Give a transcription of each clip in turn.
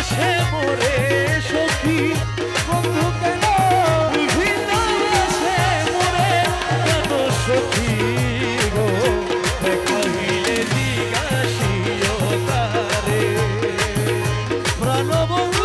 বাসে মোরে সখী বন্ধু কেন ভিন্ন বাসে মোরে কেন সখী গো দেখা হইলে জিজ্ঞাসিও তারে প্রাণ বন্ধু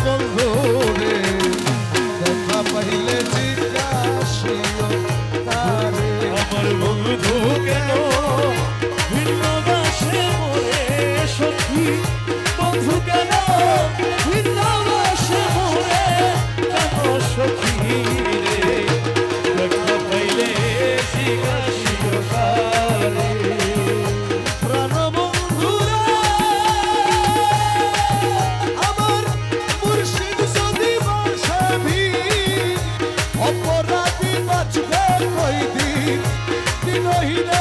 বন্ধুরে দেখা পাইলে জিজ্ঞাসিও তারে আমার বন্ধু কেন ভিন্ন বাসে মোরে সখী বন্ধু কেন ভিন্ন বাসে মোরে কেন সখী রে দেখা পাইলে জিজ্ঞাসিও তারে প্রাণ বন্ধু অপরাধী বাঁচবে কই দিন দিনহীন